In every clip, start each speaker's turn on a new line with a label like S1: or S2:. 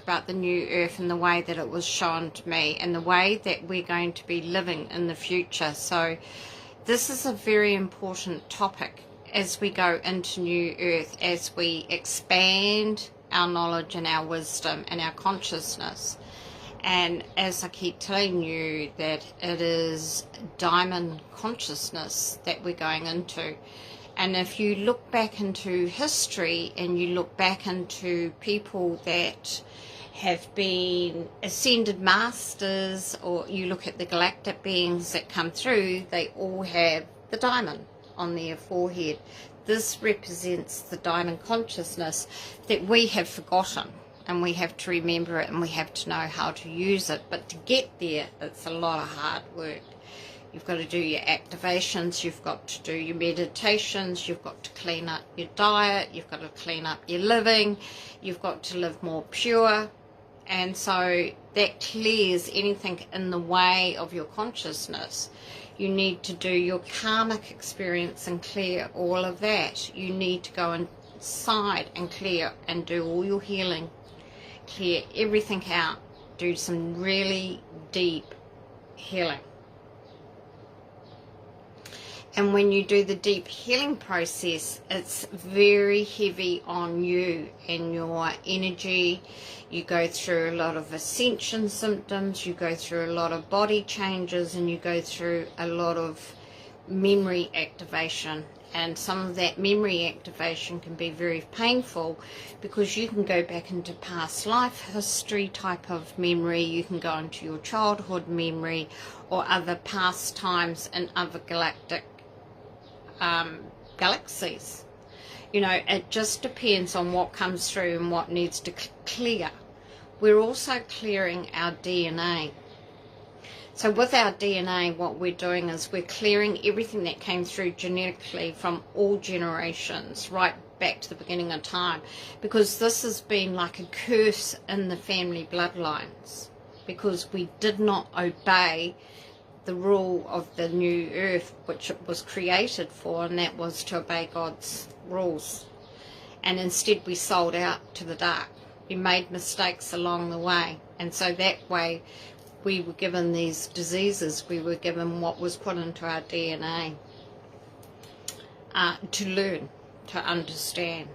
S1: about the new earth and the way that it was shown to me and the way that we're going to be living in the future. So this is a very important topic as we go into new earth, as we expand our knowledge and our wisdom and our consciousness. And as I keep telling you, that it is diamond consciousness that we're going into. And if you look back into history and you look back into people that have been ascended masters, or you look at the galactic beings that come through, they all have the diamond on their forehead. This represents the diamond consciousness that we have forgotten, and we have to remember it, and we have to know how to use it. But to get there, it's a lot of hard work. You've got to do your activations, you've got to do your meditations, you've got to clean up your diet, you've got to clean up your living, you've got to live more pure. And so that clears anything in the way of your consciousness. You need to do your karmic experience and clear all of that. You need to go inside and clear and do all your healing. Clear everything out. Do some really deep healing. And when you do the deep healing process, it's very heavy on you and your energy. You go through a lot of ascension symptoms, you go through a lot of body changes, and you go through a lot of memory activation. And some of that memory activation can be very painful, because you can go back into past life history type of memory, you can go into your childhood memory or other past times in other galactic galaxies. You know, it just depends on what comes through and what needs to clear. We're also clearing our DNA. So with our DNA, what we're doing is we're clearing everything that came through genetically from all generations, right back to the beginning of time, because this has been like a curse in the family bloodlines, because we did not obey the rule of the new earth, which it was created for, and that was to obey God's rules. And instead we sold out to the dark. We made mistakes along the way, and so that way we were given these diseases. We were given what was put into our DNA to learn, to understand.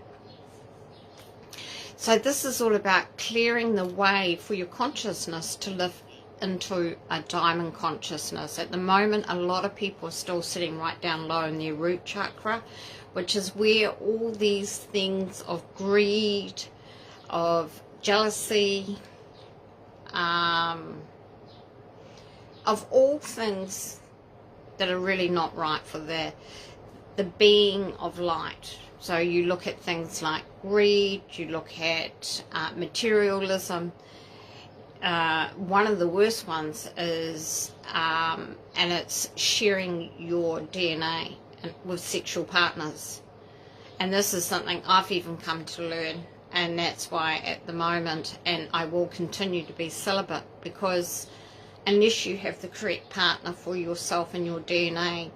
S1: So this is all about clearing the way for your consciousness to live into a diamond consciousness. At the moment, a lot of people are still sitting right down low in their root chakra, which is where all these things of greed, of jealousy, of all things that are really not right for the being of light. So you look at things like greed, you look at materialism. One of the worst ones is, and it's sharing your DNA with sexual partners. And this is something I've even come to learn, and that's why at the moment, and I will continue to be celibate, because unless you have the correct partner for yourself and your DNA,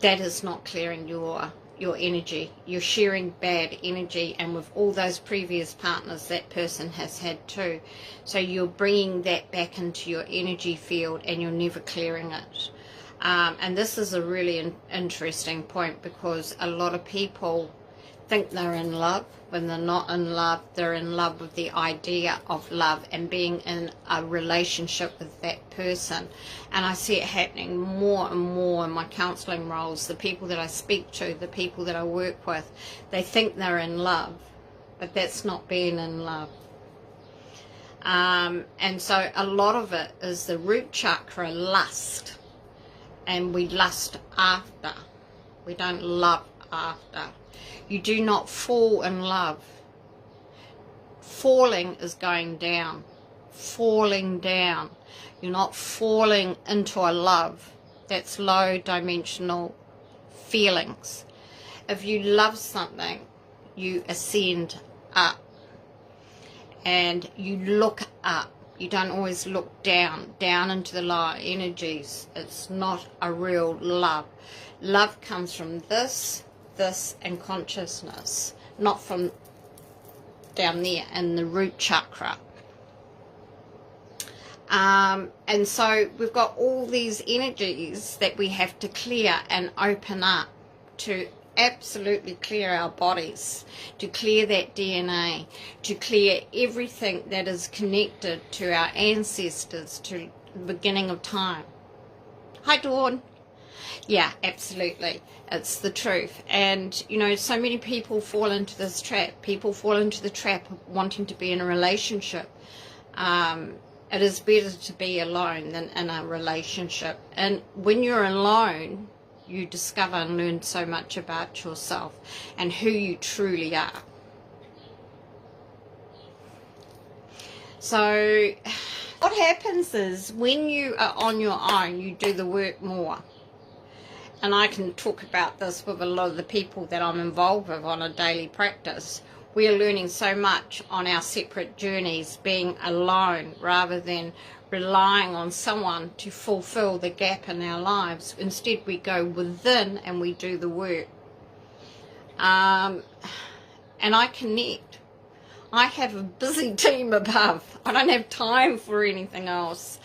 S1: that is not clearing your energy. You're sharing bad energy, and with all those previous partners, that person has had too. So you're bringing that back into your energy field, and you're never clearing it. And this is a really interesting point, because a lot of people think they're in love when they're not in love. They're in love with the idea of love and being in a relationship with that person. And I see it happening more and more in my counselling roles. The people that I speak to, the people that I work with, they think they're in love, but that's not being in love. And so a lot of it is the root chakra lust, and we lust after. We don't love after. You do not fall in love. Falling is going down. Falling down. You're not falling into a love. That's low dimensional feelings. If you love something, you ascend up. And you look up. You don't always look down into the lower energies. It's not a real love. Love comes from this, and consciousness, not from down there in the root chakra. And so we've got all these energies that we have to clear and open up to absolutely clear our bodies, to clear that DNA, to clear everything that is connected to our ancestors, to the beginning of time. Hi, Dawn. Yeah, absolutely. It's the truth. And, you know, so many people fall into this trap. People fall into the trap of wanting to be in a relationship. It is better to be alone than in a relationship. And when you're alone, you discover and learn so much about yourself and who you truly are. So what happens is when you are on your own, you do the work more. And I can talk about this with a lot of the people that I'm involved with on a daily practice. We are learning so much on our separate journeys, being alone rather than relying on someone to fulfill the gap in our lives. Instead, we go within and we do the work. And I connect. I have a busy team above. I don't have time for anything else.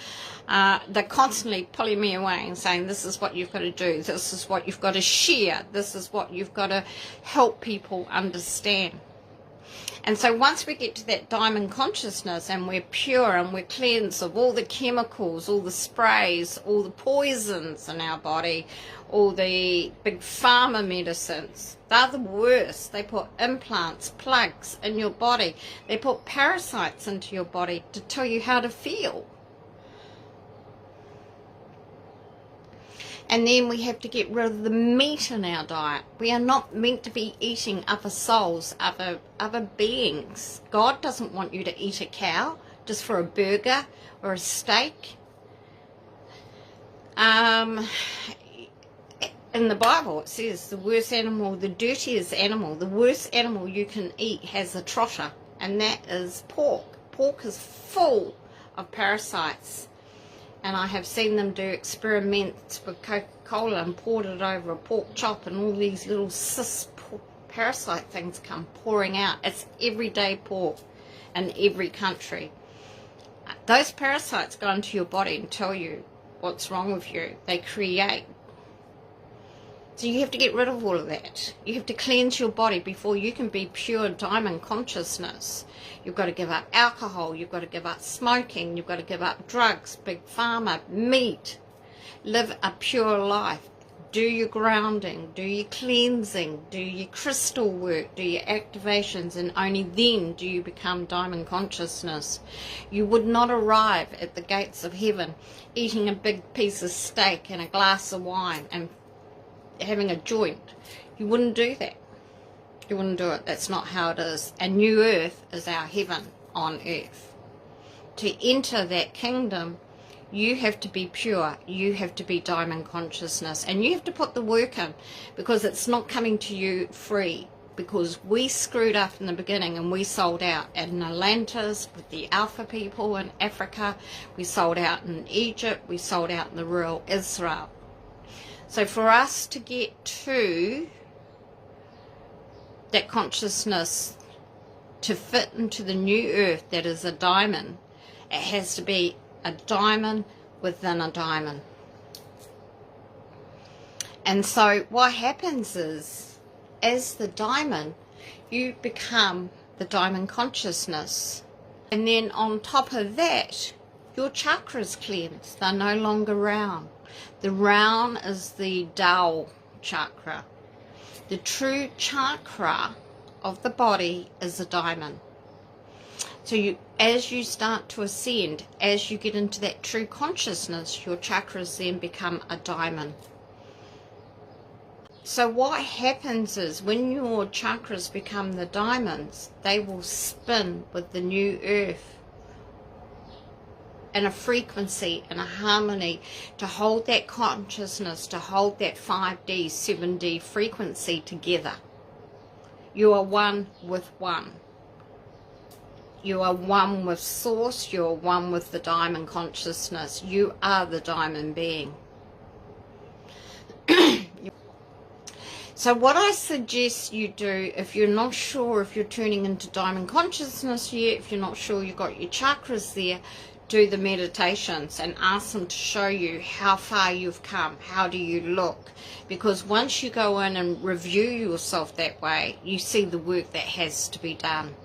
S1: They're constantly pulling me away and saying, this is what you've got to do. This is what you've got to share. This is what you've got to help people understand. And so once we get to that diamond consciousness and we're pure and we're cleansed of all the chemicals, all the sprays, all the poisons in our body, all the big pharma medicines, they're the worst. They put implants, plugs in your body. They put parasites into your body to tell you how to feel. And then we have to get rid of the meat in our diet. We are not meant to be eating other souls, other beings. God doesn't want you to eat a cow just for a burger or a steak. In the Bible it says the worst animal, the dirtiest animal, the worst animal you can eat has a trotter, and that is pork. Pork is full of parasites. And I have seen them do experiments with Coca-Cola and poured it over a pork chop, and all these little parasite things come pouring out. It's everyday pork in every country. Those parasites go into your body and tell you what's wrong with you. They create. So you have to get rid of all of that. You have to cleanse your body before you can be pure diamond consciousness. You've got to give up alcohol. You've got to give up smoking. You've got to give up drugs, big pharma, meat. Live a pure life. Do your grounding. Do your cleansing. Do your crystal work. Do your activations. And only then do you become diamond consciousness. You would not arrive at the gates of heaven eating a big piece of steak and a glass of wine and having a joint. You wouldn't do that. You wouldn't do it. That's not how it is. And New Earth is our heaven on earth. To enter that kingdom, you have to be pure. You have to be diamond consciousness, and you have to put the work in, because it's not coming to you free. Because we screwed up in the beginning and we sold out in Atlantis with the Alpha people in Africa. We sold out in Egypt. We sold out in the rural Israel. So for us to get to that consciousness, to fit into the new earth that is a diamond, it has to be a diamond within a diamond. And so what happens is, as the diamond, you become the diamond consciousness. And then on top of that, your chakras cleanse. They're no longer round. The round is the Tao chakra. The true chakra of the body is a diamond. So as you start to ascend, as you get into that true consciousness, your chakras then become a diamond. So what happens is, when your chakras become the diamonds, they will spin with the new earth in a frequency and a harmony to hold that consciousness, to hold that 5D, 7D frequency together. You are one with one. You are one with Source. You are one with the diamond consciousness. You are the diamond being. So what I suggest you do, if you're not sure if you're turning into diamond consciousness yet, if you're not sure you've got your chakras there, do the meditations and ask them to show you how far you've come, how do you look. Because once you go in and review yourself that way, you see the work that has to be done.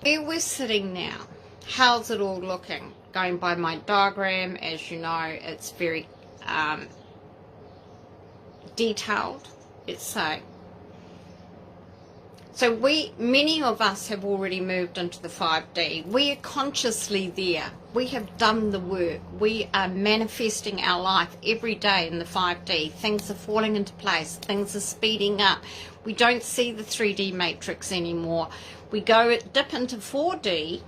S1: Where we're sitting now, how's it all looking? Going by my diagram, as you know, it's very detailed, let's say. So many of us have already moved into the 5D. We are consciously there. We have done the work. We are manifesting our life every day in the 5D. Things are falling into place. Things are speeding up. We don't see the 3D matrix anymore. We dip into 4D,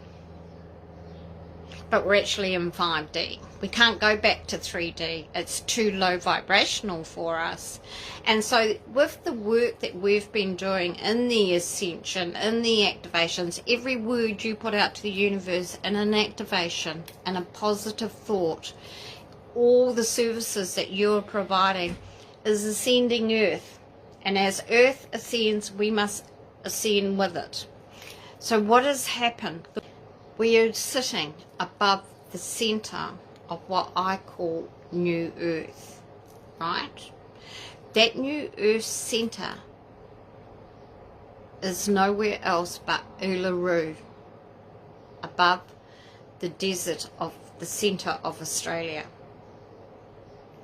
S1: but we're actually in 5D. We can't go back to 3D. It's too low vibrational for us. And so with the work that we've been doing in the ascension, in the activations, every word you put out to the universe in an activation and a positive thought, all the services that you're providing is ascending Earth. And as Earth ascends, we must ascend with it. So what has happened? We are sitting above the center of what I call New Earth, right? That New Earth center is nowhere else but Uluru, above the desert of the center of Australia.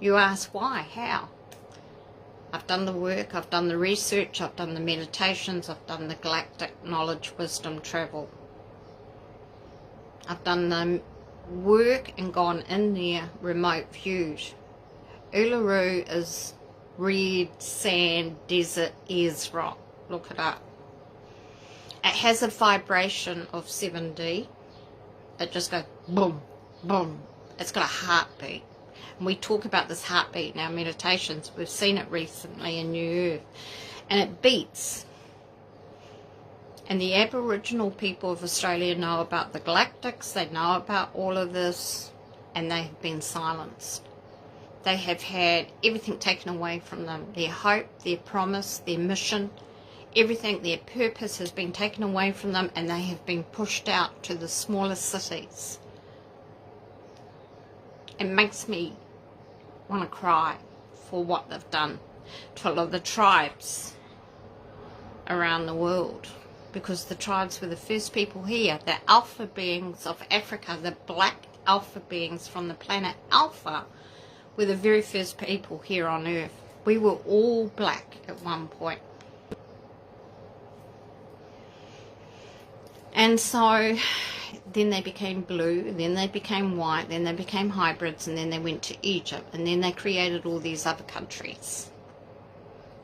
S1: You ask why, how? I've done the work, I've done the research, I've done the meditations, I've done the galactic knowledge, wisdom, travel. I've done the work and gone in there remote viewed. Uluru is red sand desert airs rock. Look it up. It has a vibration of 7D. It just goes boom, boom. It's got a heartbeat. And we talk about this heartbeat in our meditations. We've seen it recently in New Earth. And it beats. And the Aboriginal people of Australia know about the galactics, they know about all of this, and they have been silenced. They have had everything taken away from them. Their hope, their promise, their mission, everything, their purpose has been taken away from them, and they have been pushed out to the smaller cities. It makes me want to cry for what they've done to a lot of the tribes around the world. Because the tribes were the first people here, the alpha beings of Africa, the black alpha beings from the planet Alpha, were the very first people here on Earth. We were all black at one point. And so then they became blue, then they became white, then they became hybrids, and then they went to Egypt, and then they created all these other countries.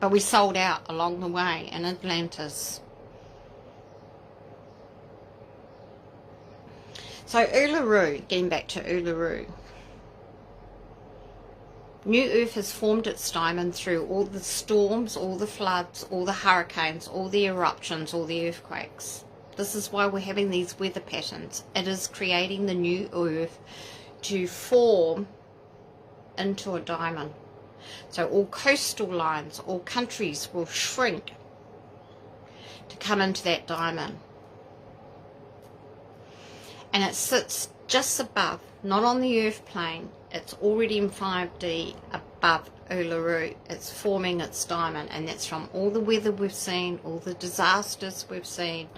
S1: But we sold out along the way in Atlantis. So Uluru, getting back to Uluru, New Earth has formed its diamond through all the storms, all the floods, all the hurricanes, all the eruptions, all the earthquakes. This is why we're having these weather patterns. It is creating the New Earth to form into a diamond. So all coastal lines, all countries will shrink to come into that diamond. And it sits just above, not on the earth plane, it's already in 5D above Uluru. It's forming its diamond, and that's from all the weather we've seen, all the disasters we've seen,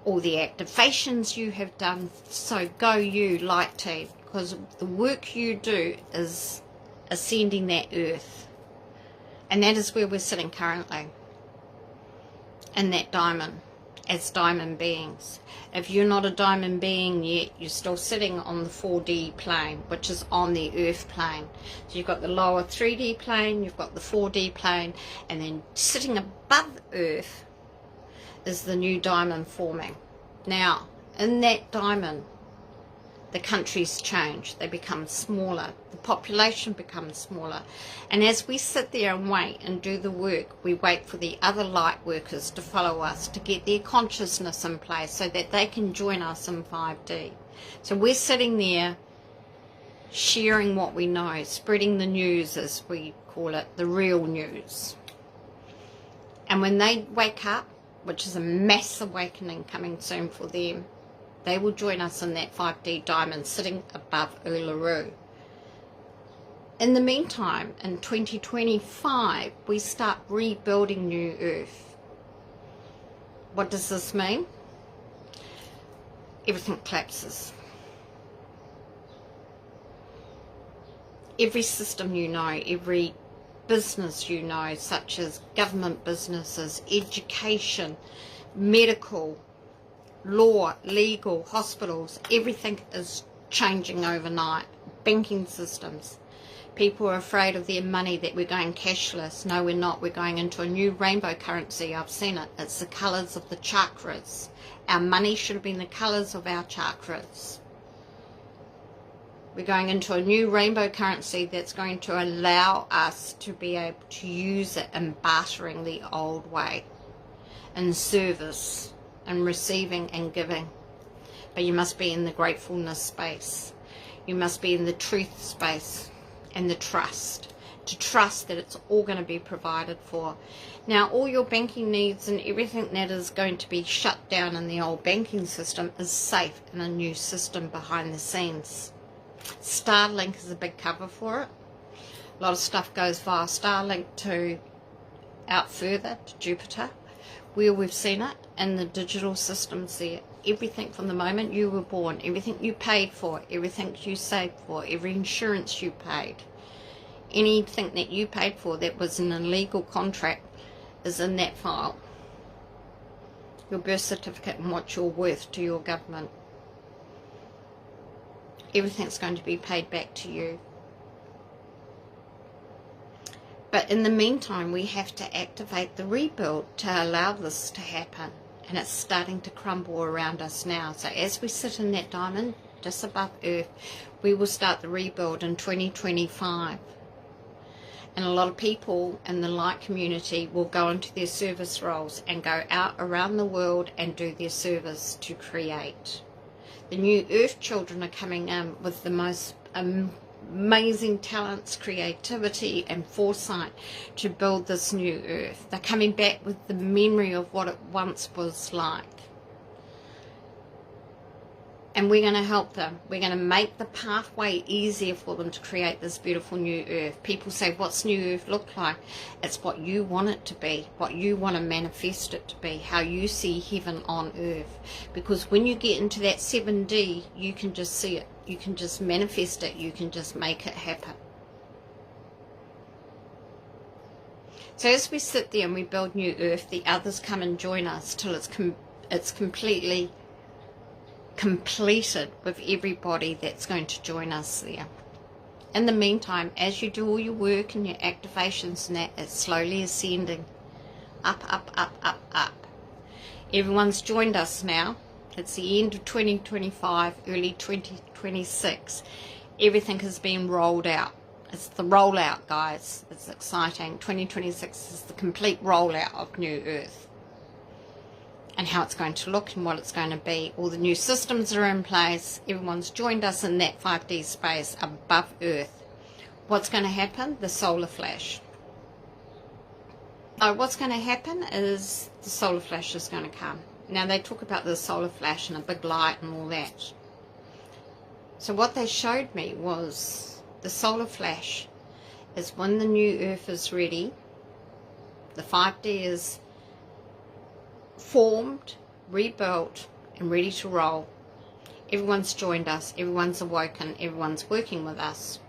S1: all the activations you have done. So go you, light team, because the work you do is ascending that earth. And that is where we're sitting currently, in that diamond, as diamond beings. If you're not a diamond being yet, you're still sitting on the 4D plane, which is on the earth plane. So you've got the lower 3D plane, you've got the 4D plane, and then sitting above earth is the new diamond forming. Now, in that diamond, the countries change. They become smaller. The population becomes smaller. And as we sit there and wait and do the work, we wait for the other light workers to follow us, to get their consciousness in place so that they can join us in 5D. So we're sitting there sharing what we know, spreading the news, as we call it, the real news. And when they wake up, which is a mass awakening coming soon for them, they will join us in that 5D diamond sitting above Uluru. In the meantime, in 2025, we start rebuilding New Earth. What does this mean? Everything collapses. Every system you know, every business you know, such as government businesses, education, medical, law, legal, hospitals, everything is changing overnight. Banking systems. People are afraid of their money, that we're going cashless. No, we're not. We're going into a new rainbow currency. I've seen it. It's the colours of the chakras. Our money should have been the colours of our chakras. We're going into a new rainbow currency that's going to allow us to be able to use it in bartering the old way, in service, in receiving and giving. But you must be in the gratefulness space. You must be in the truth space and the trust. To trust that it's all going to be provided for. Now, all your banking needs and everything that is going to be shut down in the old banking system is safe in a new system behind the scenes. Starlink is a big cover for it. A lot of stuff goes via Starlink to out further to Jupiter, where we've seen it in the digital systems there. Everything from the moment you were born, everything you paid for, everything you saved for, every insurance you paid, anything that you paid for that was an illegal contract is in that file. Your birth certificate and what you're worth to your government. Everything's going to be paid back to you. But in the meantime, we have to activate the rebuild to allow this to happen. And it's starting to crumble around us now. So as we sit in that diamond, just above Earth, we will start the rebuild in 2025. And a lot of people in the light community will go into their service roles and go out around the world and do their service to create. The new Earth children are coming in with the most amazing talents, creativity and foresight to build this new Earth. They're coming back with the memory of what it once was like. And we're going to help them. We're going to make the pathway easier for them to create this beautiful new Earth. People say, what's new Earth look like? It's what you want it to be, what you want to manifest it to be, how you see heaven on Earth. Because when you get into that 7D, you can just see it. You can just manifest it. You can just make it happen. So as we sit there and we build new Earth, the others come and join us till it's completely completed with everybody that's going to join us there. In the meantime, as you do all your work and your activations and that, it's slowly ascending. Up, up, up, up, up. Everyone's joined us now. It's the end of 2025, early 2026. Everything has been rolled out. It's the rollout, guys. It's exciting. 2026 is the complete rollout of New Earth. And how it's going to look and what it's going to be. All the new systems are in place. Everyone's joined us in that 5D space above Earth. What's going to happen? The solar flash. What's going to happen is the solar flash is going to come. Now they talk about the solar flash and a big light and all that. So what they showed me was the solar flash is when the new Earth is ready. The 5D is formed, rebuilt and ready to roll. Everyone's joined us, everyone's awoken, everyone's working with us.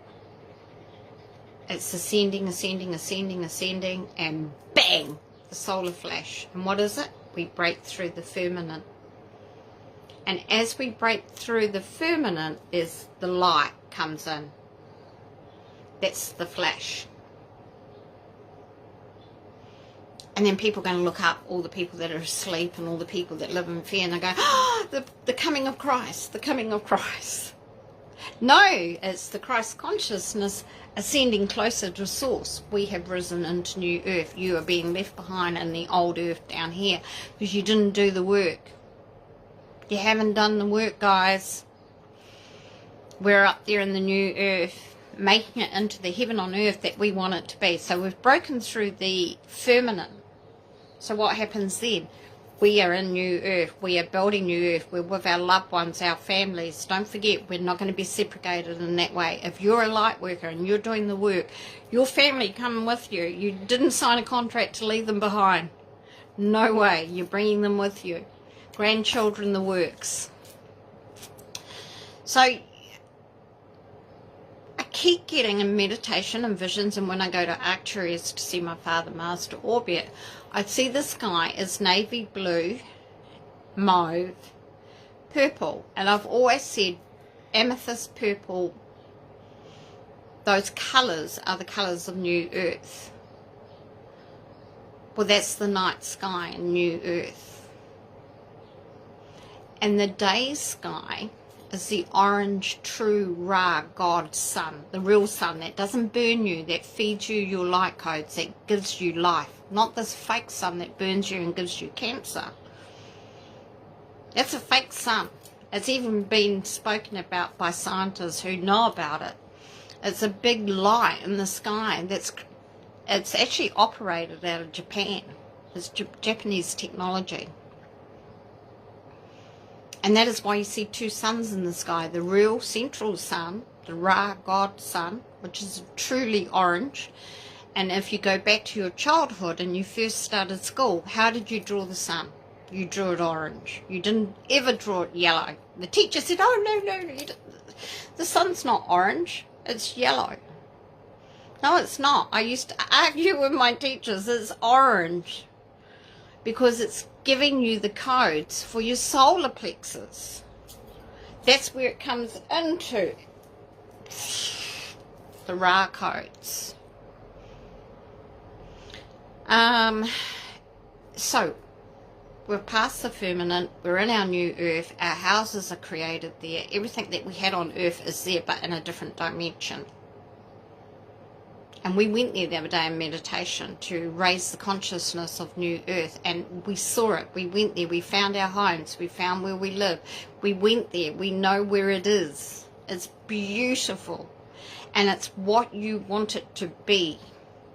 S1: It's ascending, ascending, ascending, ascending, and bang, the solar flash. And what is it? We break through the firmament. And as we break through the firmament, there's the light comes in. That's the flash. And then people are going to look up, all the people that are asleep and all the people that live in fear, and they go, oh, the coming of Christ, the coming of Christ. No, it's the Christ consciousness ascending closer to source. We have risen into new Earth. You are being left behind in the old Earth down here because you didn't do the work. You haven't done the work, guys. We're up there in the new Earth, making it into the heaven on earth that we want it to be. So we've broken through the firmament. So what happens then? We are in New Earth. We are building New Earth. We're with our loved ones, our families. Don't forget, we're not going to be separated in that way. If you're a light worker and you're doing the work, your family coming with you. You didn't sign a contract to leave them behind. No way. You're bringing them with you. Grandchildren, the works. So I keep getting in meditation and visions, and when I go to Arcturus to see my father, Master Orbit, I see the sky as navy blue, mauve, purple. And I've always said amethyst, purple, those colours are the colours of New Earth. Well, that's the night sky in New Earth. And the day sky is the orange, true Ra, God, sun, the real sun that doesn't burn you, that feeds you your light codes, that gives you life. Not this fake sun that burns you and gives you cancer. That's a fake sun. It's even been spoken about by scientists who know about it. It's a big light in the sky it's actually operated out of Japan. It's Japanese technology. And that is why you see two suns in the sky. The real central sun, the Ra, God sun, which is truly orange. And if you go back to your childhood and you first started school, how did you draw the sun? You drew it orange. You didn't ever draw it yellow. The teacher said, oh, no, the sun's not orange, it's yellow. No, it's not. I used to argue with my teachers, it's orange. Because it's giving you the codes for your solar plexus. That's where it comes into the Ra codes. So we're past the firmament, we're in our new earth, our houses are created there, everything that we had on earth is there but in a different dimension. And we went there the other day in meditation to raise the consciousness of New Earth, and we saw it. We went there. We found our homes. We found where we live. We went there. We know where it is. It's beautiful, and it's what you want it to be.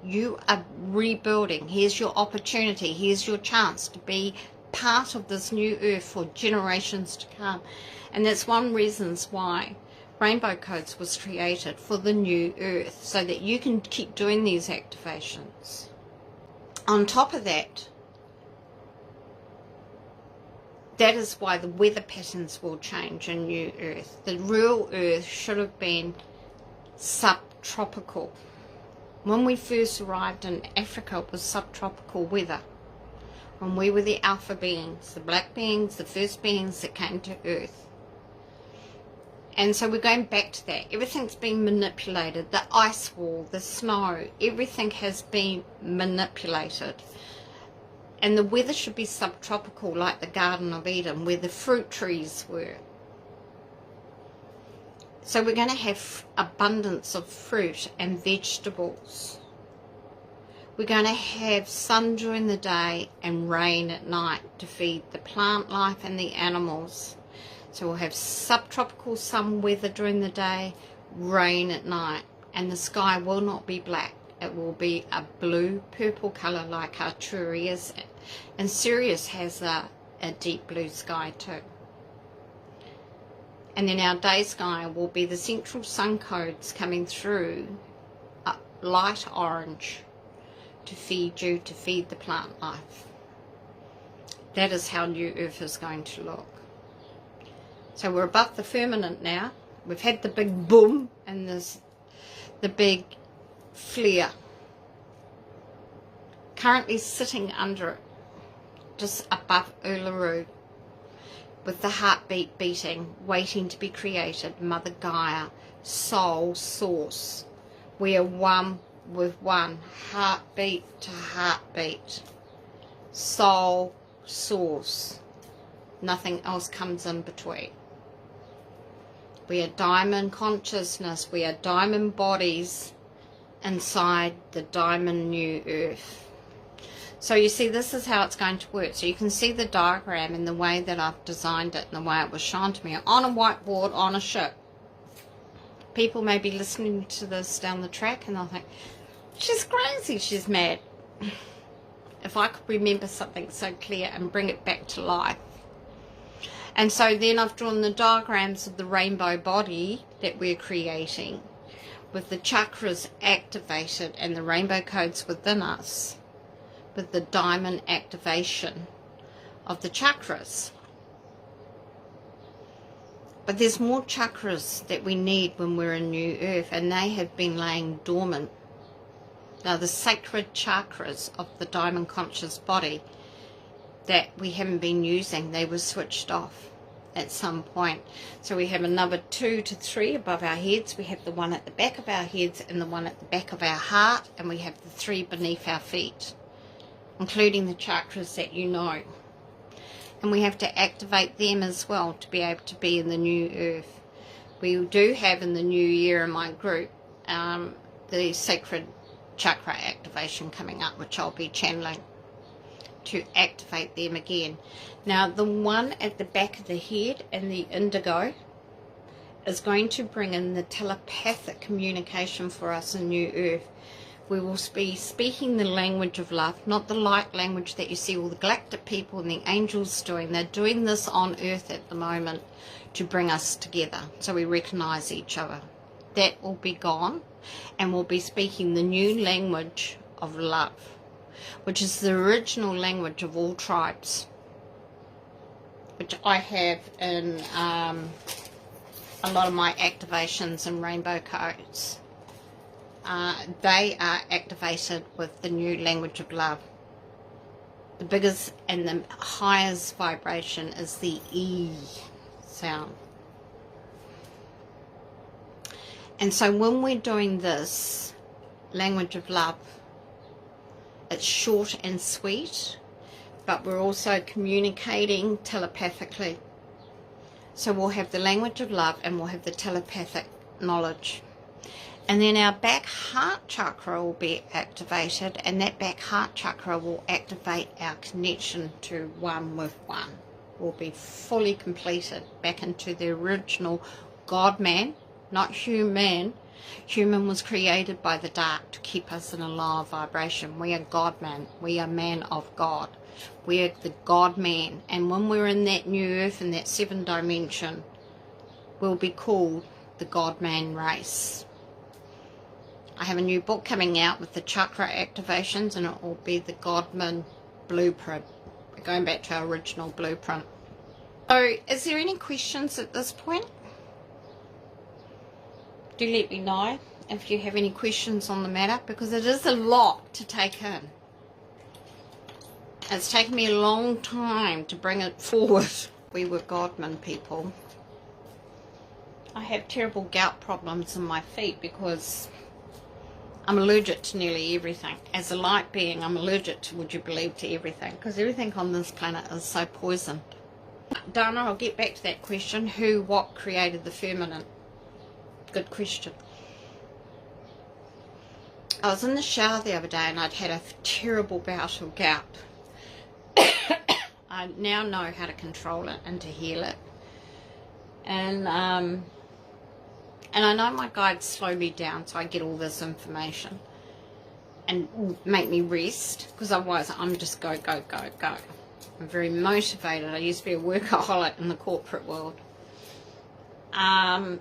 S1: You are rebuilding. Here's your opportunity. Here's your chance to be part of this New Earth for generations to come. And that's one reason why Rainbow Codes was created, for the New Earth, so that you can keep doing these activations. On top of that, that is why the weather patterns will change in New Earth. The real Earth should have been subtropical. When we first arrived in Africa, it was subtropical weather. When we were the alpha beings, the black beings, the first beings that came to Earth. And so we're going back to that. Everything's been manipulated. The ice wall, the snow, everything has been manipulated. And the weather should be subtropical, like the Garden of Eden, where the fruit trees were. So we're going to have abundance of fruit and vegetables. We're going to have sun during the day and rain at night to feed the plant life and the animals. So we'll have subtropical sun weather during the day, rain at night, and the sky will not be black. It will be a blue, purple colour like Arcturus, and Sirius has a deep blue sky too. And then our day sky will be the central sun codes coming through, light orange, to feed you, to feed the plant life. That is how New Earth is going to look. So we're above the firmament now. We've had the big boom and there's the big flare. Currently sitting under it, just above Uluru, with the heartbeat beating, waiting to be created, Mother Gaia, soul source. We are one with one, heartbeat to heartbeat, soul source. Nothing else comes in between. We are diamond consciousness. We are diamond bodies inside the diamond New Earth. So you see, this is how it's going to work. So you can see the diagram in the way that I've designed it and the way it was shown to me on a whiteboard on a ship. People may be listening to this down the track and they'll think, she's crazy, she's mad. if I could remember something so clear and bring it back to life. And so then I've drawn the diagrams of the rainbow body that we're creating, with the chakras activated and the rainbow codes within us, with the diamond activation of the chakras. But there's more chakras that we need when we're in New Earth, and they have been laying dormant. Now, the sacred chakras of the diamond conscious body that we haven't been using, they were switched off at some point. So we have another 2 to 3 above our heads. We have the one at the back of our heads and the one at the back of our heart, and we have the 3 beneath our feet, including the chakras that you know. And we have to activate them as well to be able to be in the New Earth. We do have in the new year in my group the sacred chakra activation coming up, which I'll be channeling to activate them again. Now, the one at the back of the head and the indigo is going to bring in the telepathic communication for us in New Earth. We will be speaking the language of love, not the light language that you see all the galactic people and the angels doing. They're doing this on Earth at the moment to bring us together so we recognize each other. That will be gone, and we'll be speaking the new language of love, which is the original language of all tribes, which I have in a lot of my activations and rainbow codes. They are activated with the new language of love. The biggest and the highest vibration is the E sound. And so when we're doing this language of love, it's short and sweet, but we're also communicating telepathically. So we'll have the language of love and we'll have the telepathic knowledge. And then our back heart chakra will be activated, and that back heart chakra will activate our connection to one with one. Will be fully completed back into the original God-man, not human. Human was created by the dark to keep us in a lower vibration. We are God-man. We are man of God. We are the God-man. And when we're in that new earth, in that 7th dimension, we'll be called the God-man race. I have a new book coming out with the chakra activations, and it will be the Godman blueprint. We're going back to our original blueprint. So, is there any questions at this point? Do let me know if you have any questions on the matter, because it is a lot to take in. It's taken me a long time to bring it forward. We were Godman people. I have terrible gout problems in my feet because I'm allergic to nearly everything. As a light being, I'm allergic to, would you believe, to everything, because everything on this planet is so poisoned. Dana, I'll get back to that question. Who, what created the firmament? Good question. I was in the shower the other day and I'd had a terrible bout of gout. I now know how to control it and to heal it. And I know my guides slow me down so I get all this information and make me rest, because otherwise I'm just go, go, go, go. I'm very motivated. I used to be a workaholic in the corporate world. I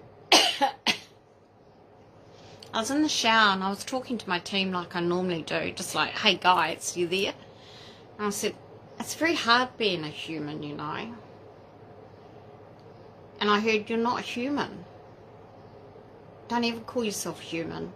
S1: was in the shower and I was talking to my team like I normally do, just like, hey guys, you there? And I said, it's very hard being a human, you know. And I heard, you're not human. Don't ever call yourself human.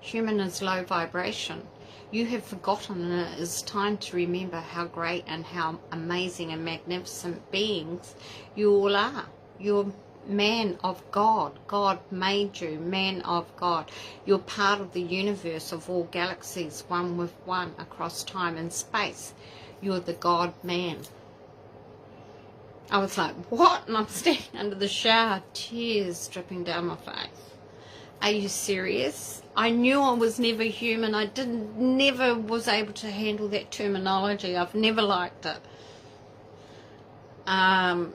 S1: Human is low vibration. You have forgotten, and it is time to remember how great and how amazing and magnificent beings you all are. You're man of God. God made you man of God. You're part of the universe of all galaxies, one with one, across time and space. You're the God man. I was like, what? And I'm standing under the shower, tears dripping down my face. Are you serious? I knew I was never human. I never was able to handle that terminology. I've never liked it. And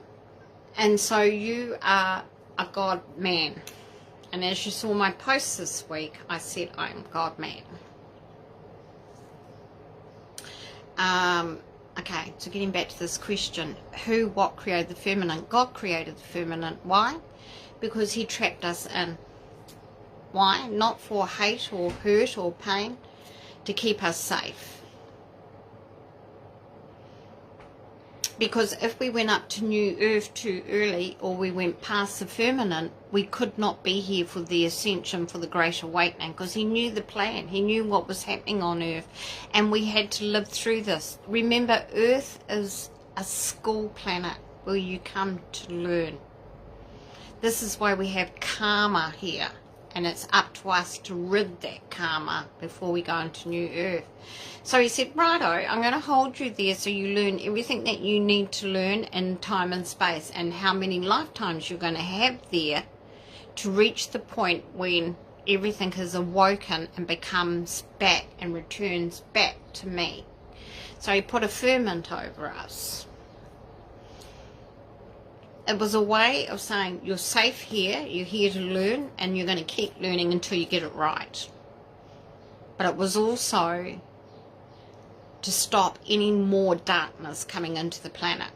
S1: so you are a God man. And as you saw my post this week, I said I am God man. Okay, so getting back to this question, what created the firmament? God created the firmament. Why? Because he trapped us in. Why? Not for hate or hurt or pain, to keep us safe. Because if we went up to New Earth too early, or we went past the firmament, we could not be here for the ascension, for the Great Awakening, because he knew the plan. He knew what was happening on Earth, and we had to live through this. Remember, Earth is a school planet where you come to learn. This is why we have karma here, and it's up to us to rid that karma before we go into New Earth. So he said, righto, I'm going to hold you there so you learn everything that you need to learn in time and space, and how many lifetimes you're going to have there to reach the point when everything is awoken and becomes back and returns back to me. So he put a firmament over us. It was a way of saying, you're safe here, you're here to learn, and you're going to keep learning until you get it right. But it was also to stop any more darkness coming into the planet.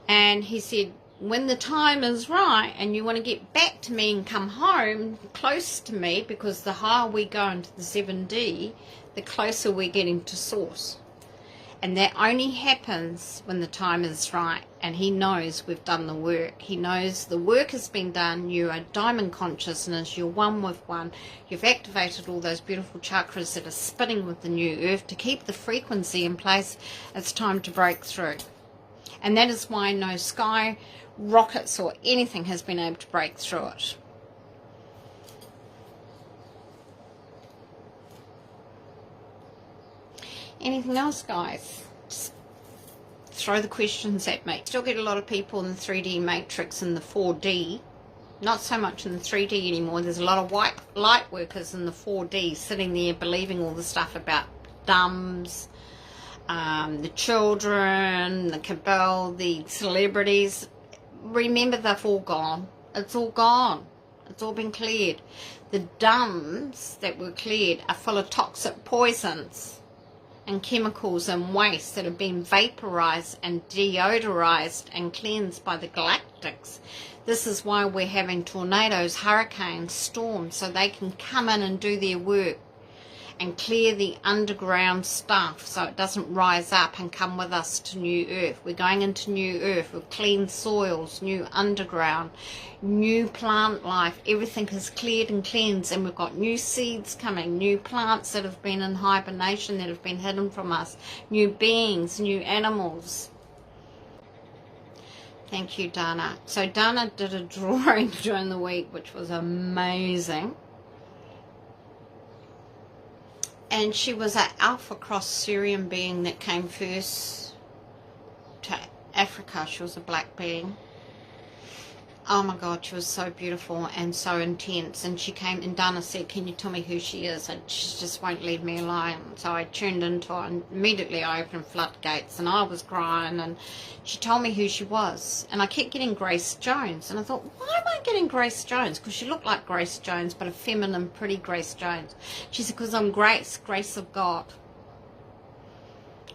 S1: And he said, when the time is right and you want to get back to me and come home close to me, because the higher we go into the 7D, the closer we're getting to source. And that only happens when the time is right, and he knows we've done the work. He knows the work has been done. You are diamond consciousness. You're one with one. You've activated all those beautiful chakras that are spinning with the new earth to keep the frequency in place. It's time to break through. And that is why no sky rockets or anything has been able to break through it. Anything else, guys? Just throw the questions at me. Still get a lot of people in the 3D matrix and the 4D. Not so much in the 3D anymore. There's a lot of white light workers in the 4D sitting there believing all the stuff about dumbs, the children, the cabal, the celebrities. Remember, they've all gone. It's all gone. It's all been cleared. The dumbs that were cleared are full of toxic poisons and chemicals and waste that have been vaporized and deodorized and cleansed by the galactics. This is why we're having tornadoes, hurricanes, storms, so they can come in and do their work and clear the underground stuff so it doesn't rise up and come with us to New Earth. We're going into New Earth with clean soils, new underground, new plant life. Everything is cleared and cleansed, and we've got new seeds coming, new plants that have been in hibernation, that have been hidden from us, new beings, new animals. Thank you, Dana. So Dana did a drawing during the week, which was amazing. And she was an Alpha Cross Syrian being that came first to Africa. She was a black being. Oh my God, she was so beautiful and so intense. And she came, and Dana said, can you tell me who she is? And she just won't leave me alone. So I tuned into her, and immediately I opened floodgates, and I was crying, and she told me who she was. And I kept getting Grace Jones, and I thought, why am I getting Grace Jones? Because she looked like Grace Jones, but a feminine, pretty Grace Jones. She said, because I'm Grace, Grace of God.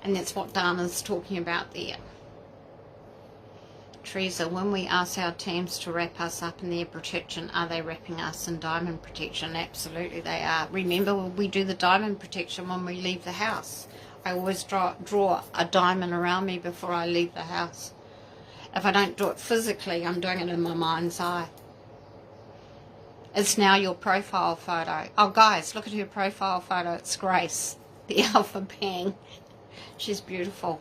S1: And that's what Dana's talking about there. Teresa, when we ask our teams to wrap us up in their protection, are they wrapping us in diamond protection? Absolutely they are. Remember, we do the diamond protection when we leave the house. I always draw a diamond around me before I leave the house. If I don't do it physically, I'm doing it in my mind's eye. It's now your profile photo. Oh, guys, look at her profile photo. It's Grace, the alpha being. She's beautiful.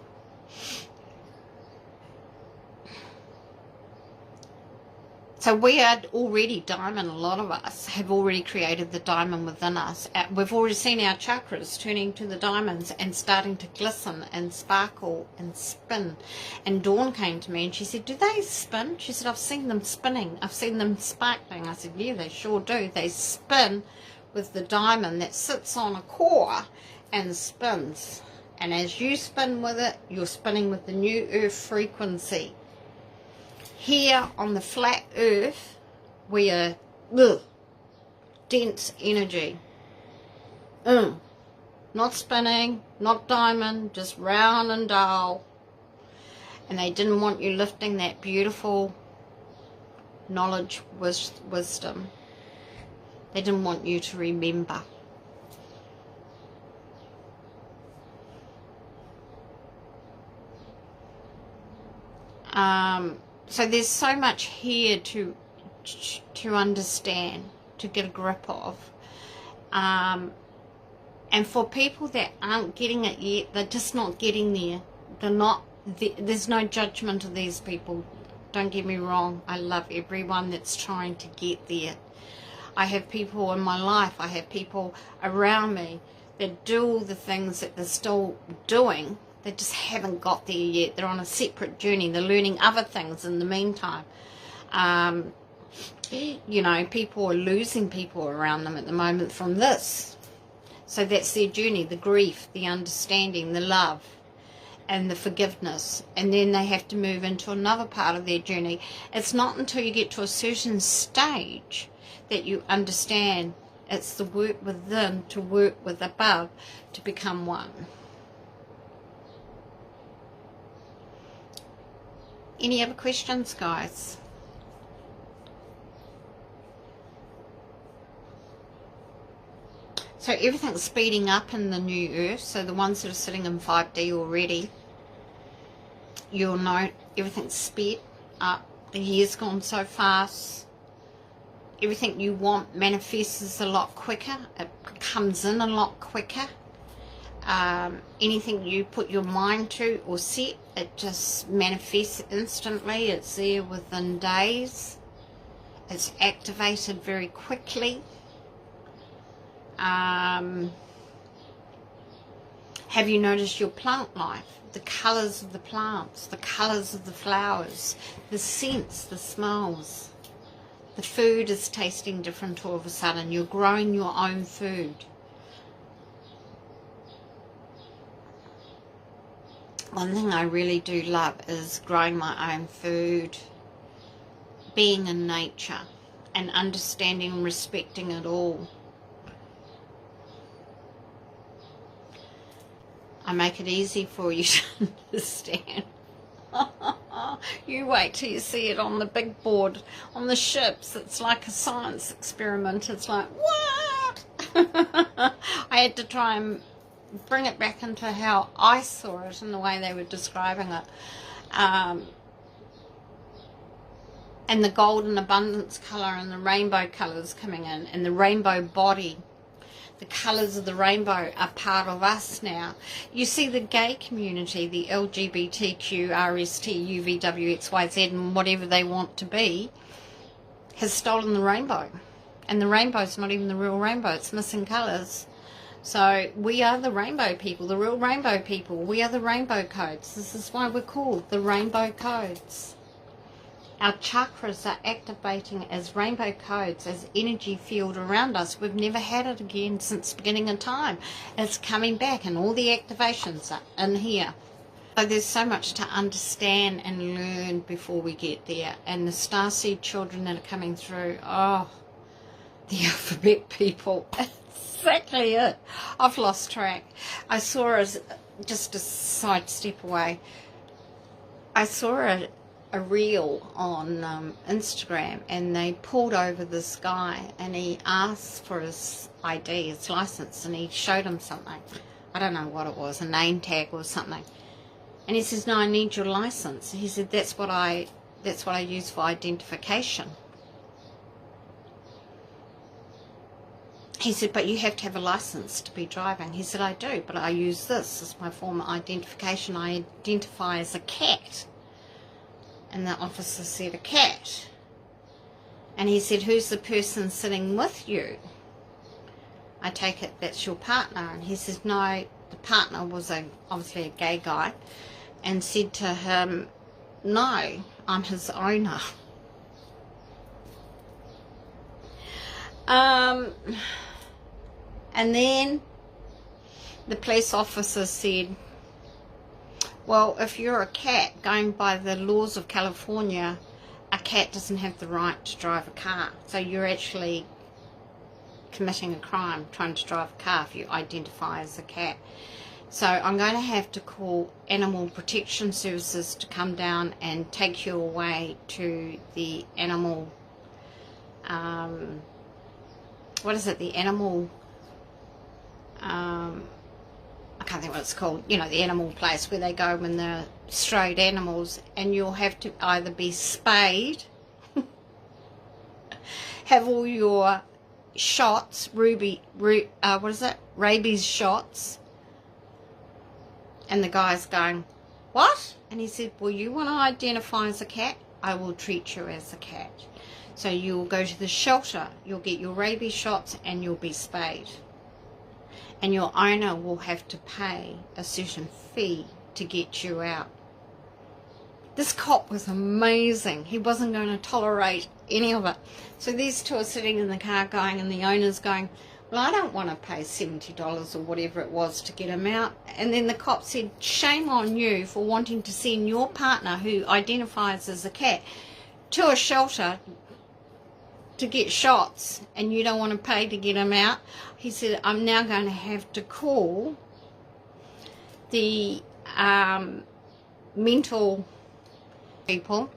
S1: So we are already diamond. A lot of us have already created the diamond within us. We've already seen our chakras turning to the diamonds and starting to glisten and sparkle and spin. And Dawn came to me and she said, do they spin? She said, I've seen them spinning. I've seen them sparkling. I said, yeah, they sure do. They spin with the diamond that sits on a core and spins. And as you spin with it, you're spinning with the new earth frequency. Here on the flat earth, we are dense energy. not spinning, not diamond, just round and dull. And they didn't want you lifting that beautiful knowledge, wisdom. They didn't want you to remember. So there's so much here to understand, to get a grip of. And for people that aren't getting it yet, they're just not getting there. They're not. There's no judgment of these people. Don't get me wrong. I love everyone that's trying to get there. I have people in my life. I have people around me that do all the things that they're still doing. They just haven't got there yet. They're on a separate journey. They're learning other things in the meantime. You know, people are losing people around them at the moment from this. So that's their journey, the grief, the understanding, the love, and the forgiveness. And then they have to move into another part of their journey. It's not until you get to a certain stage that you understand it's the work within to work with above to become one. Any other questions, guys? So everything's speeding up in the new earth. So the ones that are sitting in 5D already, you'll know everything's sped up. The year's gone so fast. Everything you want manifests a lot quicker. It comes in a lot quicker. Anything you put your mind to or set, it just manifests instantly. It's there within days. It's activated very quickly. Have you noticed your plant life? The colours of the plants, the colours of the flowers, the scents, the smells. The food is tasting different all of a sudden. You're growing your own food. One thing I really do love is growing my own food, being in nature, and understanding and respecting it all. I make it easy for you to understand. You wait till you see it on the big board, on the ships. It's like a science experiment. It's like, what? I had to try and bring it back into how I saw it and the way they were describing it. And the golden abundance colour and the rainbow colours coming in, and the rainbow body. The colours of the rainbow are part of us now. You see, the gay community, the LGBTQ, RST, UVWXYZ, and whatever they want to be, has stolen the rainbow. And the rainbow's not even the real rainbow. It's missing colours. So we are the rainbow people, the real rainbow people. We are the rainbow codes. This is why we're called the rainbow codes. Our chakras are activating as rainbow codes, as energy field around us. We've never had it again since the beginning of time. It's coming back, and all the activations are in here. So there's so much to understand and learn before we get there. And the starseed children that are coming through, oh, the alphabet people. Exactly it. I've lost track. I saw just a side step away. I saw a reel on Instagram, and they pulled over this guy, and he asked for his ID, his license, and he showed him something. I don't know what it was, a name tag or something. And he says, "No, I need your license." He said, "That's what I use for identification." He said, "But you have to have a license to be driving." He said, "I do, but I use this as my form of identification. I identify as a cat." And the officer said, "A cat?" And he said, "Who's the person sitting with you?" "I take it that's your partner." And he says, "No." The partner was obviously a gay guy, and said to him, "No, I'm his owner." And then the police officer said, "Well, if you're a cat, going by the laws of California, a cat doesn't have the right to drive a car. So you're actually committing a crime, trying to drive a car, if you identify as a cat. So I'm going to have to call Animal Protection Services to come down and take you away to the animal, what is it, the animal, I can't think what it's called, you know, the animal place where they go when they're strayed animals, and you'll have to either be spayed, have all your shots, rabies shots. And the guy's going, what? And he said, well, you want to identify as a cat? I will treat you as a cat. So you'll go to the shelter, you'll get your rabies shots, and you'll be spayed. And your owner will have to pay a certain fee to get you out. This cop was amazing. He wasn't going to tolerate any of it. So these two are sitting in the car going, and the owner's going, well, I don't want to pay $70 or whatever it was to get him out. And then the cop said, shame on you for wanting to send your partner, who identifies as a cat, to a shelter to get shots, and you don't want to pay to get him out. He said, I'm now going to have to call the mental people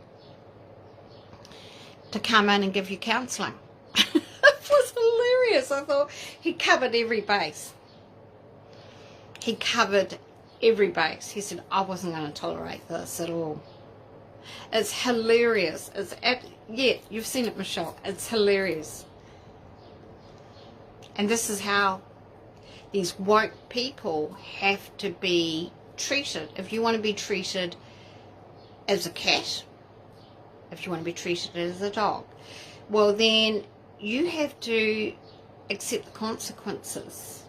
S1: to come in and give you counselling. It was hilarious. I thought he covered every base. He covered every base. He said, I wasn't going to tolerate this at all. It's hilarious. Yeah, you've seen it, Michelle. It's hilarious. And this is how these woke people have to be treated. If you want to be treated as a cat, if you want to be treated as a dog, well then you have to accept the consequences.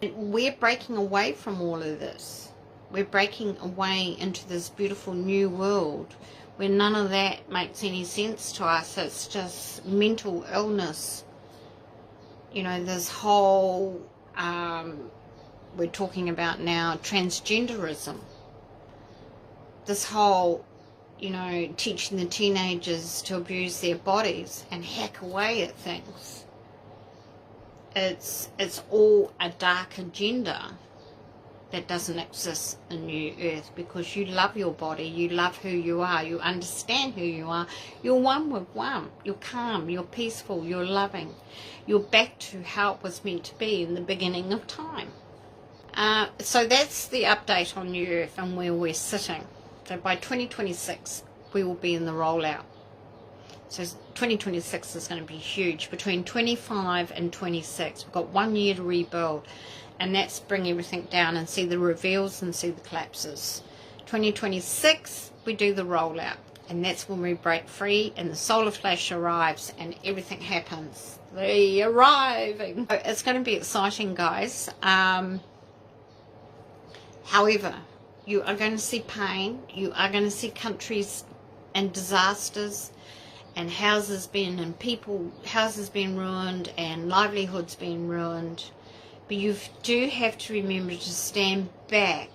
S1: We're breaking away from all of this. We're breaking away into this beautiful new world where none of that makes any sense to us. It's just mental illness. You know, this whole, we're talking about now transgenderism. This whole, you know, teaching the teenagers to abuse their bodies and hack away at things. It's all a dark agenda that doesn't exist in New Earth, because you love your body, you love who you are, you understand who you are, you're one with one, you're calm, you're peaceful, you're loving, you're back to how it was meant to be in the beginning of time. So that's the update on New Earth and where we're sitting. So by 2026 we will be in the rollout. So 2026 is going to be huge. Between 25 and 26 we've got 1 year to rebuild, and that's bring everything down and see the reveals and see the collapses. 2026 we do the rollout, and that's when we break free and the solar flash arrives and everything happens. The arriving. It's going to be exciting, guys. However, you are going to see pain, you are going to see countries and disasters and houses being, and people, houses being ruined and livelihoods being ruined. But you do have to remember to stand back.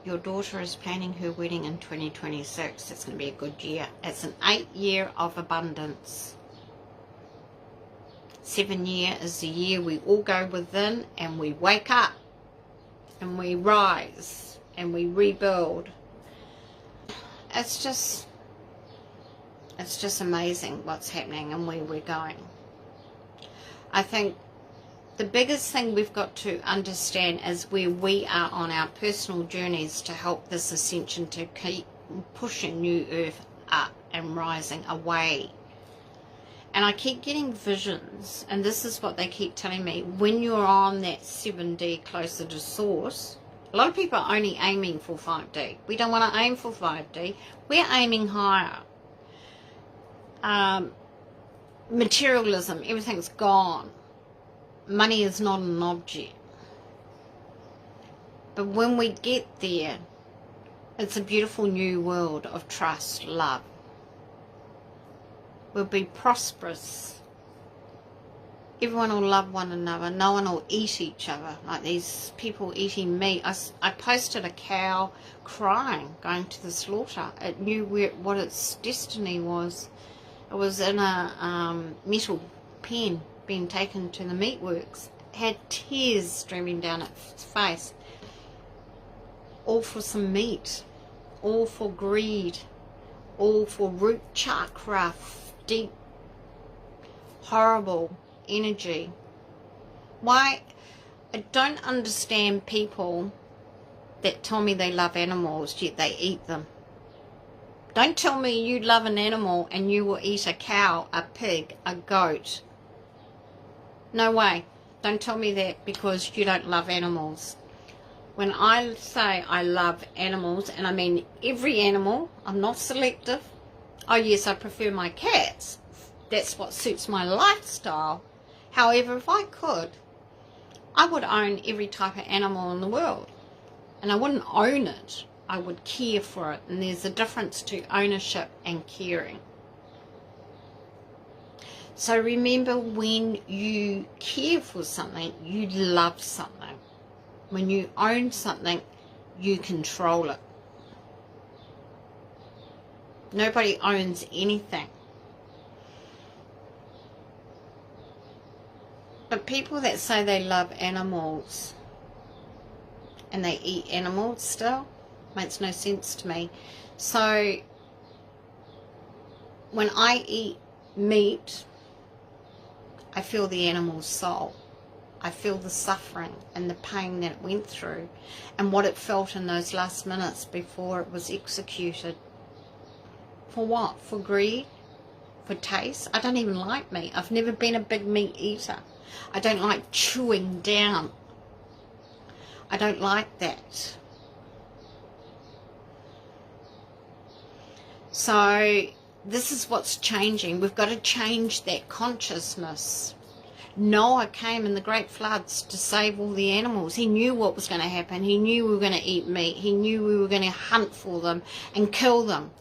S1: Your daughter is planning her wedding in 2026. It's going to be a good year. It's an 8-year of abundance. 7 year is the year we all go within and we wake up and we rise and we rebuild. It's just amazing what's happening and where we're going. I think the biggest thing we've got to understand is where we are on our personal journeys to help this ascension to keep pushing New Earth up and rising away. And I keep getting visions, and this is what they keep telling me, when you're on that 7D closer to source. A lot of people are only aiming for 5D. We don't want to aim for 5D. We're aiming higher. Materialism, everything's gone. Money is not an object. But when we get there, it's a beautiful new world of trust, love. We'll be prosperous. everyone will love one another. No one will eat each other like these people eating meat. I posted a cow crying going to the slaughter. It knew what its destiny was. It was in a metal pen being taken to the meatworks. It had tears streaming down its face. All for some meat. All for greed. All for root chakra, deep, horrible energy. Why? I don't understand people that tell me they love animals yet they eat them. Don't tell me you love an animal and you will eat a cow, a pig, a goat. No way. Don't tell me that because you don't love animals. When I say I love animals, and I mean every animal, I'm not selective. Oh yes, I prefer my cats. That's what suits my lifestyle. However, if I could, I would own every type of animal in the world. And I wouldn't own it, I would care for it. And there's a difference to ownership and caring. So remember, when you care for something, you love something. When you own something, you control it. Nobody owns anything. But people that say they love animals and they eat animals still, makes no sense to me. So when I eat meat, I feel the animal's soul. I feel the suffering and the pain that it went through and what it felt in those last minutes before it was executed. For what? For greed? For taste? I don't even like meat. I've never been a big meat eater. I don't like chewing down. I don't like that. So this is what's changing. We've got to change that consciousness. Noah came in the great floods to save all the animals. He knew what was going to happen. He knew we were going to eat meat. He knew we were going to hunt for them and kill them.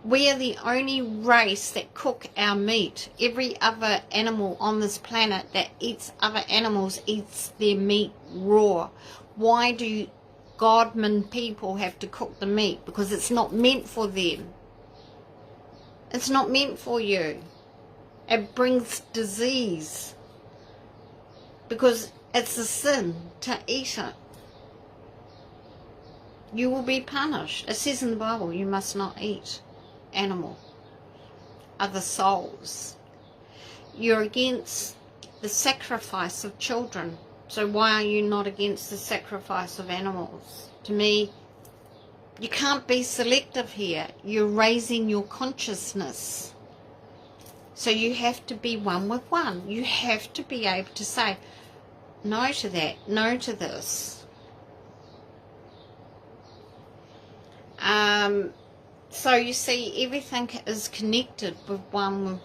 S1: We are the only race that cook our meat. Every other animal on this planet that eats other animals eats their meat raw. Why do Godman people have to cook the meat? Because it's not meant for them. It's not meant for you. It brings disease because it's a sin to eat it. You will be punished. It says in the Bible, you must not eat animal, other souls. You're against the sacrifice of children. So why are you not against the sacrifice of animals? To me, you can't be selective here. You're raising your consciousness. So you have to be one with one. You have to be able to say no to that, no to this. So you see, everything is connected with one.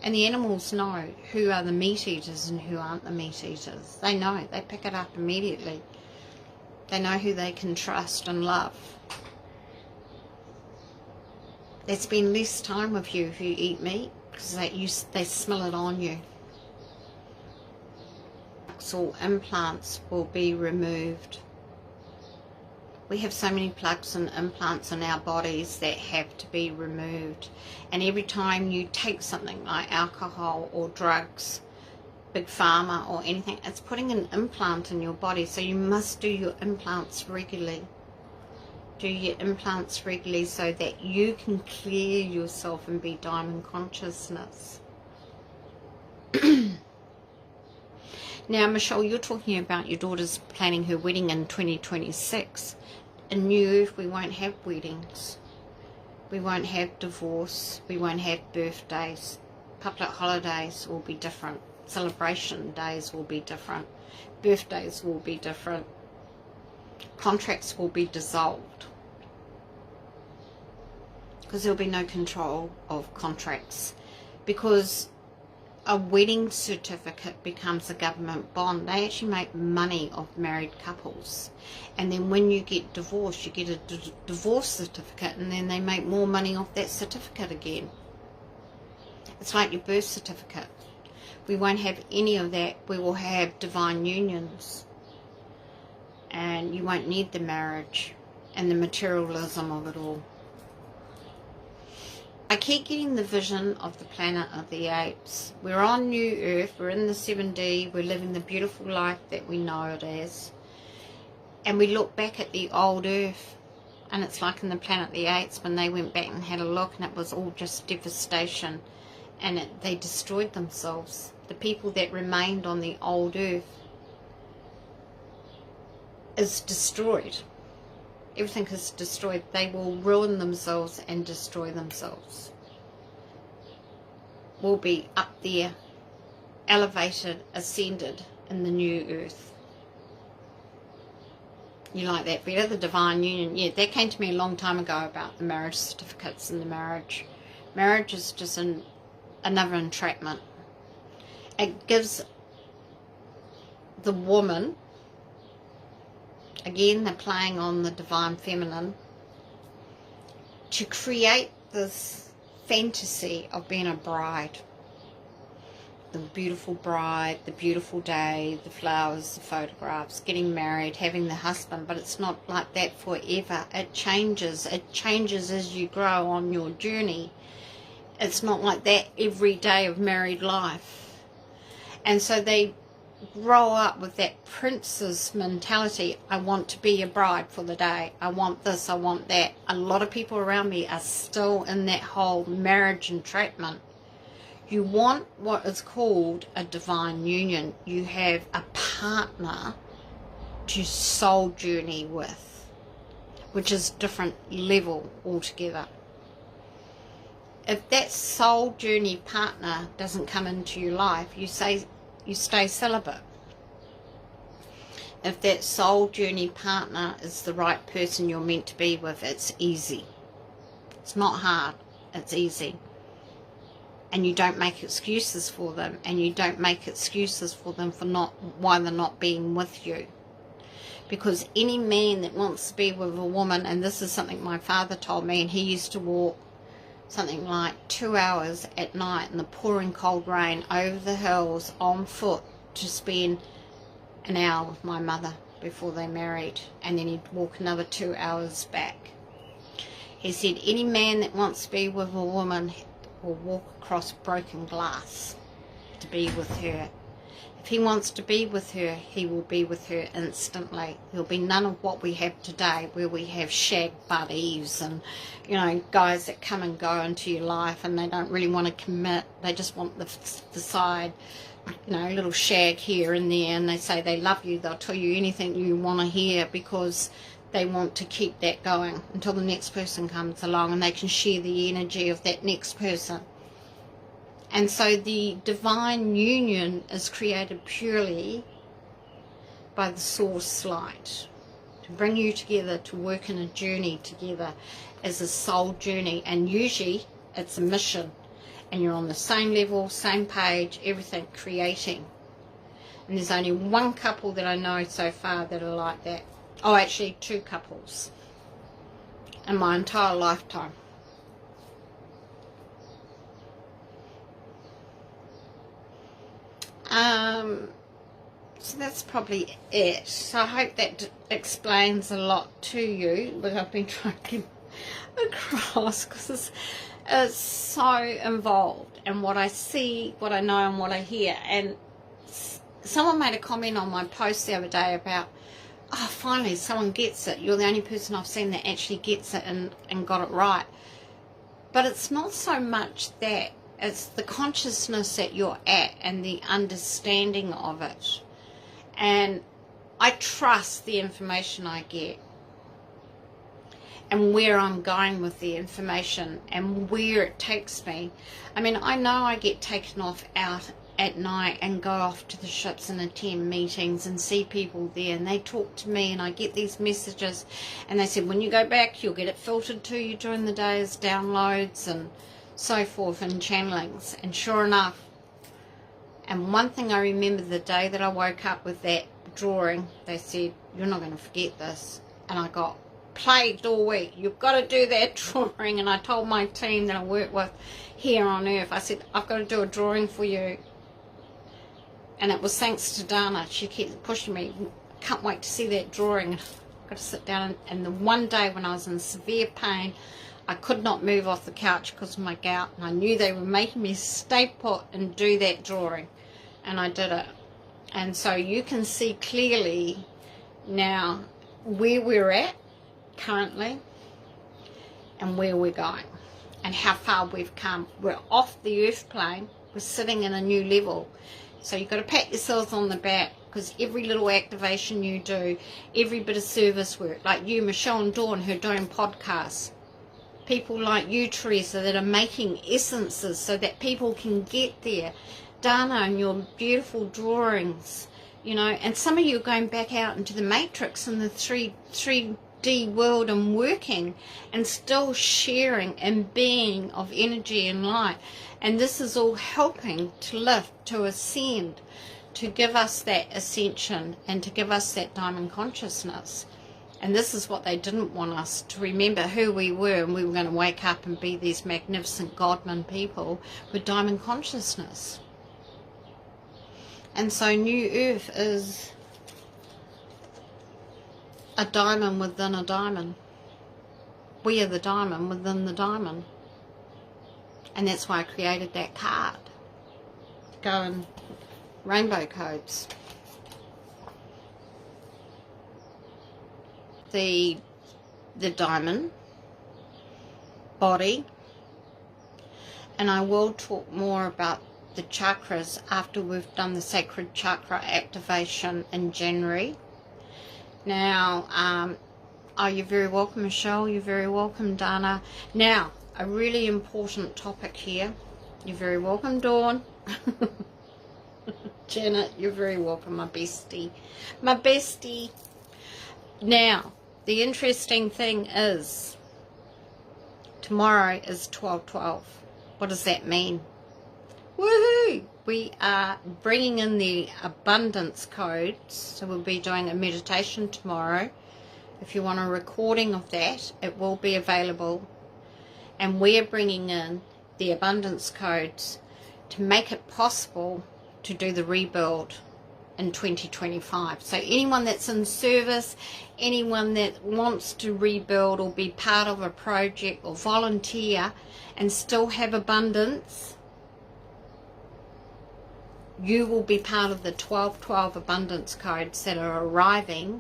S1: And the animals know who are the meat eaters and who aren't the meat eaters. They know. They pick it up immediately. They know who they can trust and love. They spend less time with you if you eat meat because they smell it on you. All implants will be removed. We have so many plugs and implants in our bodies that have to be removed. And every time you take something like alcohol or drugs, big pharma or anything, it's putting an implant in your body. So you must do your implants regularly. Do your implants regularly so that you can clear yourself and be diamond consciousness. Now, Michelle, you're talking about your daughter's planning her wedding in 2026. In New Earth, we won't have weddings. We won't have divorce. We won't have birthdays. Public holidays will be different. Celebration days will be different. Birthdays will be different. Contracts will be dissolved. Because there will be no control of contracts. Because a wedding certificate becomes a government bond. They actually make money off married couples. And then when you get divorced, you get a divorce certificate, and then they make more money off that certificate again. It's like your birth certificate. We won't have any of that. We will have divine unions. And you won't need the marriage and the materialism of it all. I keep getting the vision of the planet of the apes. We're on New Earth, we're in the 7D, we're living the beautiful life that we know it as. And we look back at the old Earth, and it's like in the planet of the apes when they went back and had a look, and it was all just devastation. And they destroyed themselves. The people that remained on the old Earth is destroyed. Everything is destroyed. They will ruin themselves and destroy themselves. We'll be up there, elevated, ascended in the new earth. You like that better? The divine union. Yeah, that came to me a long time ago about the marriage certificates and the marriage. Marriage is just another entrapment. It gives the woman, again, they're playing on the divine feminine, to create this fantasy of being a bride. The beautiful bride, the beautiful day, the flowers, the photographs, getting married, having the husband. But it's not like that forever. It changes. It changes as you grow on your journey. It's not like that every day of married life. And so they grow up with that princess mentality. I want to be a bride for the day. I want this, I want that. A lot of people around me are still in that whole marriage entrapment. You want what is called a divine union. You have a partner to soul journey with, which is different level altogether. If that soul journey partner doesn't come into your life, you stay celibate. If that soul journey partner is the right person you're meant to be with, it's easy. It's not hard, it's easy. And you don't make excuses for them, and you don't make excuses for them for why they're not being with you. Because any man that wants to be with a woman, and this is something my father told me, and he used to walk something like 2 hours at night in the pouring cold rain over the hills on foot to spend an hour with my mother before they married, and then he'd walk another 2 hours back. He said any man that wants to be with a woman will walk across broken glass to be with her. If he wants to be with her, he will be with her instantly. There'll be none of what we have today, where we have shag buddies and, you know, guys that come and go into your life and they don't really want to commit. They just want the side, you know, little shag here and there, and they say they love you. They'll tell you anything you want to hear because they want to keep that going until the next person comes along and they can share the energy of that next person. And so the divine union is created purely by the source light to bring you together, to work in a journey together as a soul journey. And usually it's a mission, and you're on the same level, same page, everything, creating. And there's only one couple that I know so far that are like that. Oh, actually 2 couples in my entire lifetime. So that's probably it. So I hope that explains a lot to you, what I've been trying to get across, because it's so involved, and what I see, what I know, and what I hear. And someone made a comment on my post the other day about, oh, finally someone gets it. You're the only person I've seen that actually gets it and got it right. But it's not so much that. It's the consciousness that you're at and the understanding of it. And I trust the information I get and where I'm going with the information and where it takes me. I mean, I know I get taken off out at night and go off to the ships and attend meetings and see people there, and they talk to me, and I get these messages, and they said when you go back you'll get it filtered to you during the day as downloads and so forth and channelings. And sure enough, and one thing I remember, the day that I woke up with that drawing, they said, you're not going to forget this. And I got plagued all week, you've got to do that drawing. And I told my team that I work with here on Earth, I said, I've got to do a drawing for you And it was thanks to Dana. She kept pushing me. Can't wait to see that drawing. I've got to sit down. And the one day when I was in severe pain, I could not move off the couch because of my gout. And I knew they were making me stay put and do that drawing. And I did it. And so you can see clearly now where we're at currently and where we're going and how far we've come. We're off the earth plane. We're sitting in a new level. So you've got to pat yourselves on the back, because every little activation you do, every bit of service work, like you, Michelle and Dawn, who are doing podcasts, people like you, Teresa, that are making essences so that people can get there, Dana, and your beautiful drawings, you know, and some of you are going back out into the matrix and the 3D world and working and still sharing and being of energy and light. And this is all helping to lift, to ascend, to give us that ascension and to give us that diamond consciousness. And this is what they didn't want us to remember, who we were, and we were going to wake up and be these magnificent Godman people with diamond consciousness. And so New Earth is a diamond within a diamond. We are the diamond within the diamond. And that's why I created that card. Go in rainbow codes. The diamond body, and I will talk more about the chakras after we've done the sacred chakra activation in January. Now, you're very welcome, Michelle. You're very welcome, Dana. Now, a really important topic here. You're very welcome, Dawn. Janet, you're very welcome, my bestie. My bestie. Now, the interesting thing is, tomorrow is 12/12. What does that mean? Woohoo! We are bringing in the abundance codes, so we'll be doing a meditation tomorrow. If you want a recording of that, it will be available. And we're bringing in the abundance codes to make it possible to do the rebuild in 2025. So anyone that's in service, anyone that wants to rebuild or be part of a project or volunteer and still have abundance, you will be part of the 12/12 abundance codes that are arriving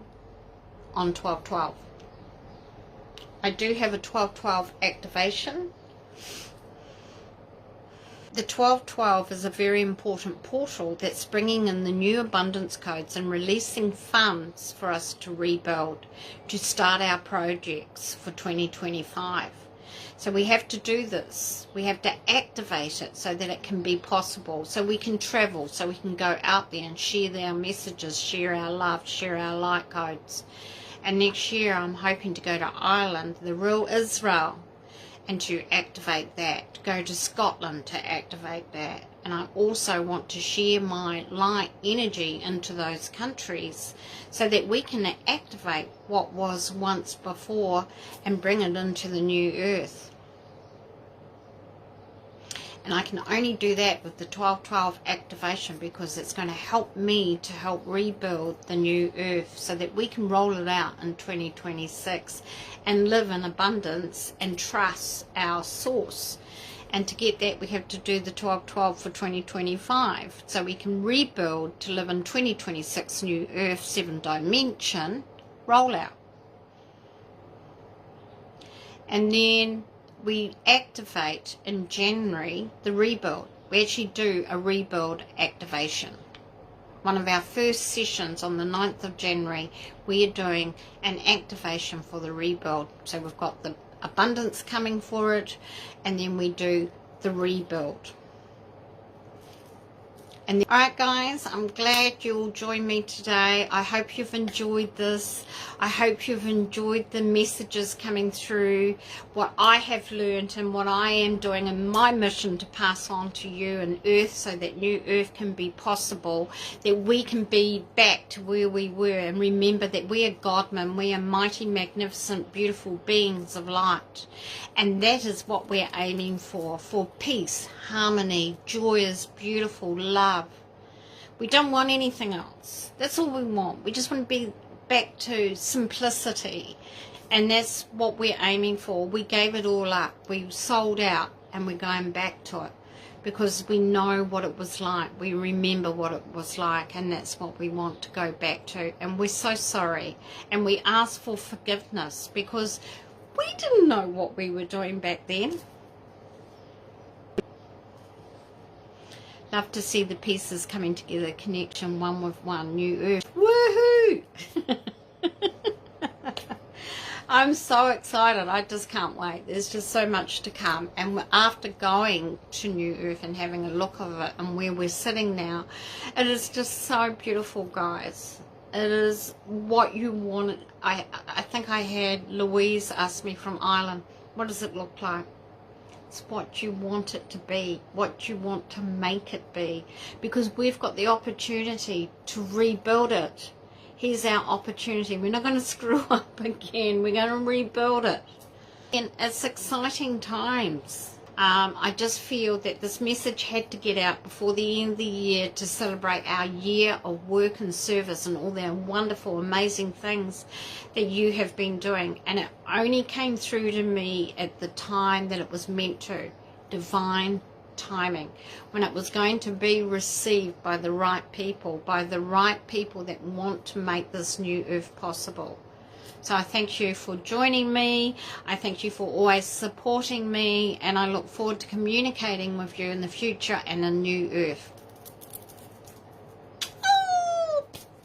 S1: on 12/12. I do have a 12/12 activation. The 12/12 is a very important portal that's bringing in the new abundance codes and releasing funds for us to rebuild, to start our projects for 2025. So we have to do this. We have to activate it so that it can be possible, so we can travel, so we can go out there and share our messages, share our love, share our light codes. And next year I'm hoping to go to Ireland, the real Israel, and to activate that, to go to Scotland to activate that. And I also want to share my light energy into those countries so that we can activate what was once before and bring it into the new earth. And I can only do that with the 12/12 activation, because it's going to help me to help rebuild the new earth so that we can roll it out in 2026 and live in abundance and trust our source. And to get that, we have to do the 12/12 for 2025 so we can rebuild to live in 2026 new earth 7 dimension rollout. And then we activate in January the rebuild. We actually do a rebuild activation. One of our first sessions on the 9th of January, we are doing an activation for the rebuild. So we've got the abundance coming for it, and then we do the rebuild. And alright guys, I'm glad you all joined me today. I hope you've enjoyed this. I hope you've enjoyed the messages coming through, what I have learned and what I am doing in my mission to pass on to you and Earth, so that new Earth can be possible, that we can be back to where we were, and remember that we are Godmen, we are mighty, magnificent, beautiful beings of light. And that is what we're aiming for peace, harmony, joyous, beautiful love. We don't want anything else. That's all we want. We just want to be back to simplicity. And that's what we're aiming for. We gave it all up. We sold out, and we're going back to it because we know what it was like. We remember what it was like, and that's what we want to go back to. And we're so sorry. And we ask for forgiveness because we didn't know what we were doing back then. Love to see the pieces coming together, connection one with one, new earth. Woohoo! I'm so excited. I just can't wait. There's just so much to come. And after going to New Earth and having a look of it and where we're sitting now, it is just so beautiful, guys. It is what you wanted. I think I had Louise ask me from Ireland, what does it look like? It's what you want it to be, what you want to make it be. Because we've got the opportunity to rebuild it. Here's our opportunity. We're not going to screw up again. We're going to rebuild it. And it's exciting times. I just feel that this message had to get out before the end of the year to celebrate our year of work and service and all the wonderful, amazing things that you have been doing. And it only came through to me at the time that it was meant to. Divine timing, when it was going to be received by the right people that want to make this new earth possible. So I thank you for joining me. I thank you for always supporting me, and I look forward to communicating with you in the future and a new earth.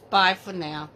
S1: Bye for now.